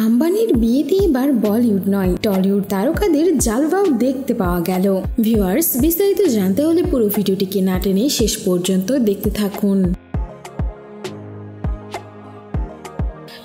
আম্বানির বিয়েতে এবার বলিউড নয় টলিউড তারকাদের জালওয়াও দেখতে পাওয়া গেল। ভিউয়ার্স, বিস্তারিত জানতে হলে পুরো ভিডিওটিকে না টেনে শেষ পর্যন্ত দেখতে থাকুন।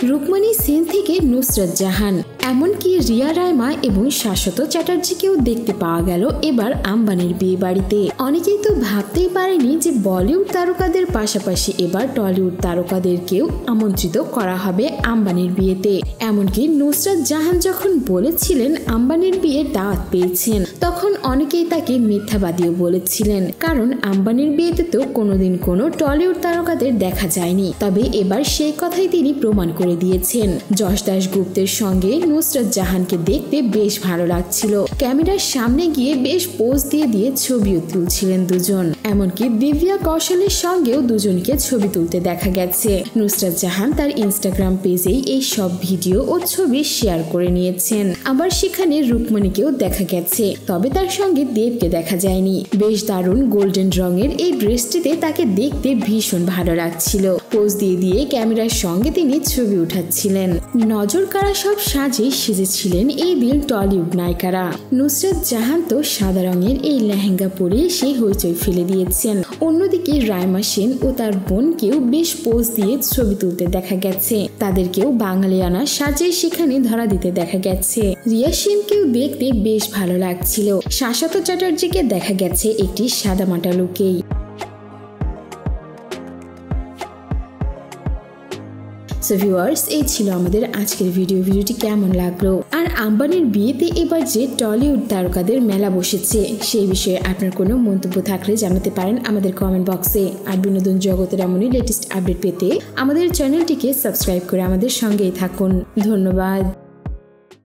রুকমণি সেন থেকে নুসরাত জাহান, এমনকি রিয়া রায়মা এবং শাশ্বত চ্যাটার্জিকেও দেখতে পাওয়া গেল এবার আম্বানির বিয়ে বাড়িতে। অনেকেই তো ভাবতেই পারেনি যে বলিউড তারকাদের পাশাপাশি এবার টলিউড তারকাদেরকেও আমন্ত্রিত করা হবে আম্বানির বিয়েতে। এমনকি নুসরাত জাহান যখন বলেছিলেন আম্বানির বিয়ের দাওয়াত পেয়েছেন, তখন অনেকেই তাকে মিথ্যাবাদীও বলেছিলেন, কারণ আম্বানির বিয়েতে তো কোনোদিন কোনো টলিউড তারকাদের দেখা যায়নি। তবে এবার সেই কথাই তিনি প্রমাণ করে দিয়েছেন। যশ দাশগুপ্তের সঙ্গে নুসরাত জাহানকে দেখতে বেশ ভালো লাগছিল। ক্যামেরার সামনে গিয়ে বেশ পোজ দিয়ে ছবিও তুলছিলেন দুজন। এমনকি দিব্যা কৌশলের সঙ্গেও দুজনকে ছবি তুলতে দেখা গেছে। নুসরাত জাহান তার ইনস্টাগ্রাম পেজেই এই সব ভিডিও ও ছবি শেয়ার করে নিয়েছেন। আবার সেখানে রুকমণিকেও দেখা গেছে, তবে তার সঙ্গে দেবকে দেখা যায়নি। বেশ দারুণ গোল্ডেন রঙের এই ড্রেসটিতে তাকে দেখতে ভীষণ ভালো লাগছিল। পোজ দিয়ে ক্যামেরার সঙ্গে তিনি ছবি উঠাচ্ছিলেন। নজর কাড়া সব সাজে সেজেছিলেন এই দিন টলিউড নায়িকারা। নুসরাত জাহান তো সাদা রঙের এই লেহেঙ্গা পরে সেই হইচই ফেলে দিয়েছেন। অন্যদিকে রায়মা সেন ও তার বোনকেও বেশ পোজ দিয়ে ছবি তুলতে দেখা গেছে। তাদেরকেও বাঙালিয়ানা সাজে সেখানে ধরা দিতে দেখা গেছে। রিয়া সেনকেও দেখতে বেশ ভালো লাগছিল। শাশ্বত চ্যাটার্জিকে দেখা গেছে একটি সাদামাটা লুকেই। সো ভিউয়ার্স, এই ছিল আমাদের আজকের ভিডিওটি কেমন লাগলো? আর আম্বানির বিয়েতে এবার যে টলিউড তারকাদের মেলা বসেছে সেই বিষয়ে আপনার কোনো মন্তব্য থাকলে জানাতে পারেন আমাদের কমেন্ট বক্সে। আর বিনোদন জগতের এমনই লেটেস্ট আপডেট পেতে আমাদের চ্যানেলটিকে সাবস্ক্রাইব করে আমাদের সঙ্গেই থাকুন। ধন্যবাদ।